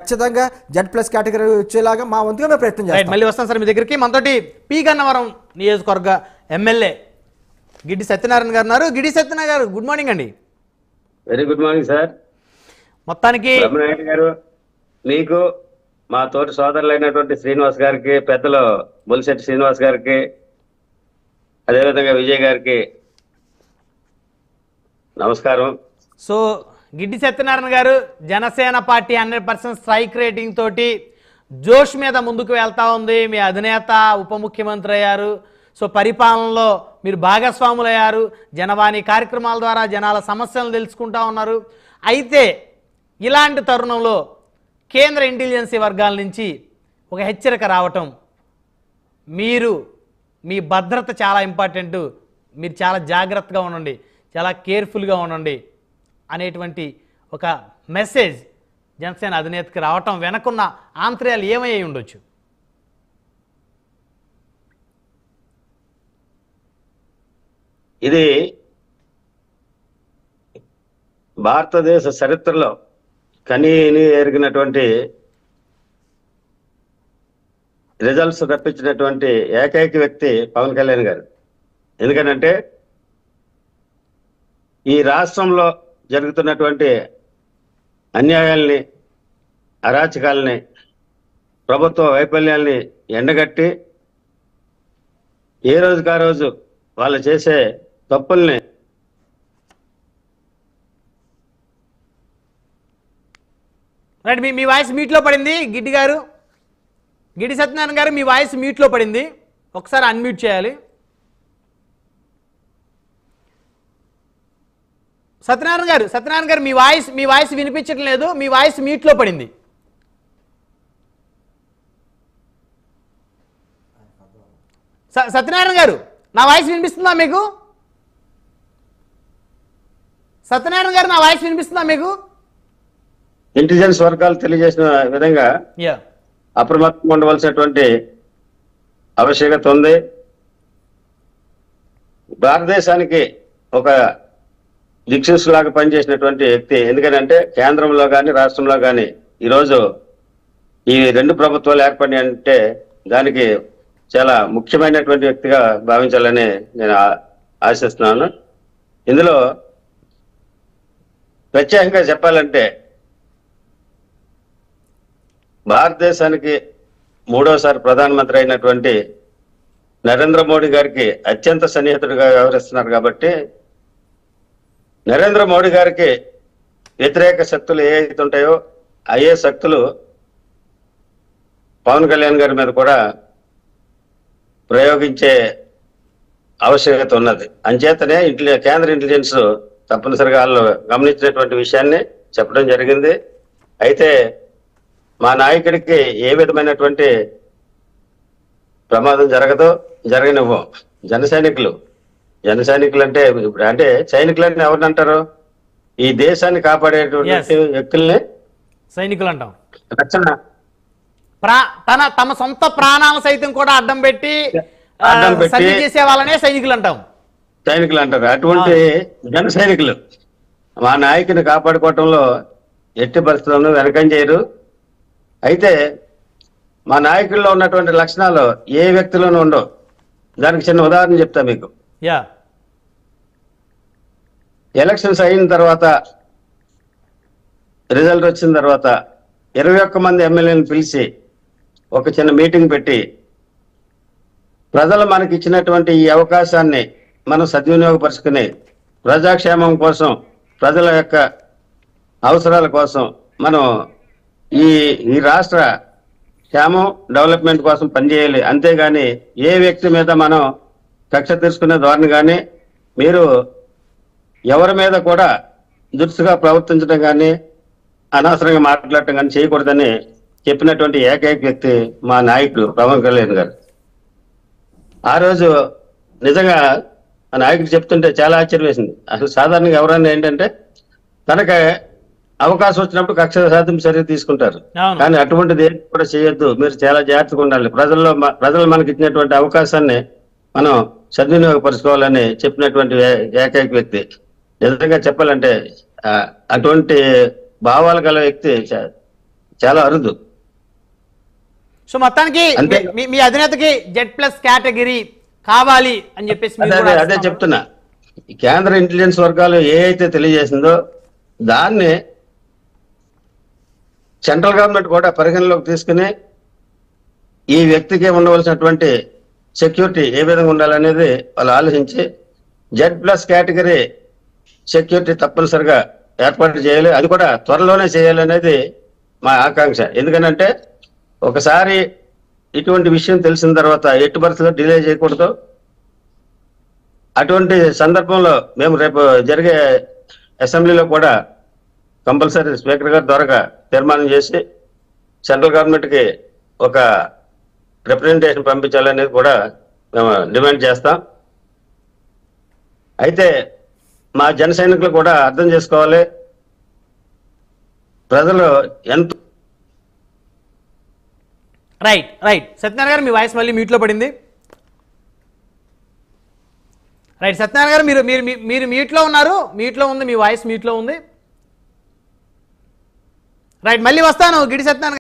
ఖచ్చితంగా Z+ category వచ్చేలాగా మా వంతుగా మేము ప్రయత్నం చేస్తాం. మళ్ళీ వస్తాం సార్ మీ దగ్గరికి. మనతోటి పి గన్నవరం నియోజకవర్గ ఎమ్మెల్యే గిడ్డి సత్యనారాయణ గారు ఉన్నారు. గిడ్డి సత్యనారాయణ గారు, గుడ్ మార్నింగ్ అండి. Very good morning sir. మొత్తానికి బ్రహ్మనాయుడు గారు, మీకు మా తోటి సోదరులైనటువంటి శ్రీనివాస్ గారికి, పెద్దలు బొలిశెట్టి శ్రీనివాస్ గారికి, అదేవిధంగా విజయ్ గారికి నమస్కారం. సో గిడ్డి సత్యనారాయణ గారు, జనసేన పార్టీ 100% స్ట్రైక్ రేటింగ్ తోటి జోష్ మీద ముందుకు వెళ్తా ఉంది. మీ అధినేత ఉప ముఖ్యమంత్రి అయ్యారు. సో పరిపాలనలో మీరు భాగస్వాములు అయ్యారు. జనవాణి కార్యక్రమాల ద్వారా జనాల సమస్యలను తెలుసుకుంటా ఉన్నారు. అయితే ఇలాంటి తరుణంలో కేంద్ర ఇంటెలిజెన్సీ వర్గాల నుంచి ఒక హెచ్చరిక రావటం, మీరు మీ భద్రత చాలా ఇంపార్టెంట్, మీరు చాలా జాగ్రత్తగా ఉండండి, చాలా కేర్ఫుల్గా ఉండండి అనేటువంటి ఒక మెసేజ్ జనసేన అధినేతకి రావటం వెనకున్న ఆంతర్యాలు ఏమయ్యి ఉండొచ్చు? ఇది భారతదేశ చరిత్రలో కనీని ఎరిగినటువంటి రిజల్ట్స్ రప్పించినటువంటి ఏకైక వ్యక్తి పవన్ కళ్యాణ్ గారు. ఎందుకంటే ఈ రాష్ట్రంలో జరుగుతున్నటువంటి అన్యాయాల్ని, అరాచకాలని, ప్రభుత్వ వైఫల్యాల్ని ఎండగట్టి ఏ రోజుకా రోజు వాళ్ళు చేసే తప్పుల్ని రైట్. మీ వాయిస్ మీట్లో పడింది గిడ్డి గారు, గిడ్డి సత్యనారాయణ గారు, మీ వాయిస్ మీట్లో పడింది, ఒకసారి అన్మ్యూట్ చేయాలి. సత్యనారాయణ గారు మీ వాయిస్ వినిపించడం లేదు, మీ వాయిస్ మీట్లో పడింది. సత్యనారాయణ గారు, నా వాయిస్ వినిపిస్తుందా మీకు? సత్యనారాయణ గారు, నా వాయిస్ వినిపిస్తుందా మీకు? ఇంటెలిజెన్స్ వర్గాలు తెలియజేసిన విధంగా అప్రమత్తంగా ఉండవలసినటువంటి ఆవశ్యకత ఉంది. భారతదేశానికి ఒక దిక్సూచిలాగా పనిచేసినటువంటి వ్యక్తి. ఎందుకంటే కేంద్రంలో కానీ రాష్ట్రంలో కానీ ఈరోజు ఈ రెండు ప్రభుత్వాలు ఏర్పడి అంటే దానికి చాలా ముఖ్యమైనటువంటి వ్యక్తిగా భావించాలని నేను ఆశిస్తున్నాను. ఇందులో ప్రత్యేకంగా చెప్పాలంటే భారతదేశానికి 3వసారి ప్రధానమంత్రి అయినటువంటి నరేంద్ర మోడీ గారికి అత్యంత సన్నిహితుడిగా వ్యవహరిస్తున్నారు. కాబట్టి నరేంద్ర మోడీ గారికి వ్యతిరేక శక్తులు ఏవైతే ఉంటాయో అయ్యే శక్తులు పవన్ కళ్యాణ్ గారి మీద కూడా ప్రయోగించే ఆవశ్యకత ఉన్నది. అంచేతనే కేంద్ర ఇంటెలిజెన్స్ తప్పనిసరిగా వాళ్ళు గమనించినటువంటి విషయాన్ని చెప్పడం జరిగింది. అయితే మా నాయకుడికి ఏ విధమైనటువంటి ప్రమాదం జరగనివ్వం. జన సైనికులు అంటే అంటే సైనికులని ఎవరిని అంటారు? ఈ దేశాన్ని కాపాడేటువంటి వ్యక్తుల్ని సైనికులు అంటాం. రక్షణ తమ సొంత ప్రాణాలు సైతం కూడా అడ్డం పెట్టి చేసే వాళ్ళనే సైనికులు అంటాం. అటువంటి జన సైనికులు మా నాయకుని కాపాడుకోవటంలో ఎట్టి పరిస్థితుల్లో వెనకం చేయరు. అయితే మా నాయకుల్లో ఉన్నటువంటి లక్షణాలు ఏ వ్యక్తిలోనూ ఉండవు. దానికి చిన్న ఉదాహరణ చెప్తా మీకు. ఎలక్షన్స్ అయిన తర్వాత, రిజల్ట్ వచ్చిన తర్వాత 21 మంది ఎమ్మెల్యేలను పిలిచి ఒక చిన్న మీటింగ్ పెట్టి ప్రజలు మనకి ఇచ్చినటువంటి ఈ అవకాశాన్ని మనం సద్వినియోగపరుచుకుని ప్రజాక్షేమం కోసం, ప్రజల యొక్క అవసరాల కోసం మనం ఈ రాష్ట్ర క్షేమం డెవలప్మెంట్ కోసం పనిచేయాలి. అంతేగాని ఏ వ్యక్తి మీద మనం కక్ష తీసుకునే ధోరణి కానీ, మీరు ఎవరి మీద కూడా దురుసుగా ప్రవర్తించడం కానీ, అనవసరంగా మాట్లాడటం కానీ చేయకూడదని చెప్పినటువంటి ఏకైక వ్యక్తి మా నాయకుడు పవన్ కళ్యాణ్ గారు. ఆ రోజు నిజంగా ఆ నాయకుడు చెప్తుంటే చాలా ఆశ్చర్యం వేసింది. అసలు సాధారణంగా ఎవరైనా ఏంటంటే తనకి అవకాశం వచ్చినప్పుడు కక్ష సాధింపు చర్య తీసుకుంటారు. కానీ అటువంటిది ఏం కూడా చేయొద్దు, మీరు చాలా జాగ్రత్తగా ఉండాలి, ప్రజలు మనకి ఇచ్చినటువంటి అవకాశాన్ని మనం సద్వినియోగపరుచుకోవాలని చెప్పినటువంటి ఏకైక వ్యక్తి. నిజంగా చెప్పాలంటే అటువంటి భావాలు గల వ్యక్తి చాలా అరుదు. సో మొత్తానికి అంతే. మీ అధినేతకి Z+ కేటగిరీ కావాలి అని చెప్పేసి మీరు అదే కూడా అదే ఆశిస్తున్నారు. చెప్తున్నా. ఈ కేంద్ర ఇంటెలిజెన్స్ వర్గాలు ఏ అయితే తెలియజేసిందో దాన్ని సెంట్రల్ గవర్నమెంట్ కూడా పరిగణలోకి తీసుకుని ఈ వ్యక్తికి ఉండవలసినటువంటి సెక్యూరిటీ ఏ విధంగా ఉండాలనేది వాళ్ళు ఆలోచించి Z+ కేటగిరీ సెక్యూరిటీ తప్పనిసరిగా ఏర్పాటు చేయాలి. అది కూడా త్వరలోనే చేయాలనేది మా ఆకాంక్ష. ఎందుకంటే ఒకసారి ఇటువంటి విషయం తెలిసిన తర్వాత ఎట్టి పరిస్థితుల్లో డిలే చేయకూడదు. అటువంటి సందర్భంలో మేము రేపు జరిగే అసెంబ్లీలో కూడా కంపల్సరీ స్పీకర్ గారి ద్వారా తీర్మానం చేసి సెంట్రల్ గవర్నమెంట్కి ఒక రిప్రజెంటేషన్ పంపించాలనేది కూడా మేము డిమాండ్ చేస్తాం. అయితే మా జన సైనికులు కూడా అర్థం చేసుకోవాలి, ప్రజలు ఎంత రైట్ సత్యనారాయణ గారు మీ వాయిస్ మళ్ళీ మ్యూట్లో పడింది. రైట్ సత్యనారాయణ గారు మీరు మ్యూట్లో ఉన్నారు, మ్యూట్లో ఉంది, మీ వాయిస్ మ్యూట్లో ఉంది. రైట్ మళ్ళీ వస్తాను గిడి సత్యనారాయణ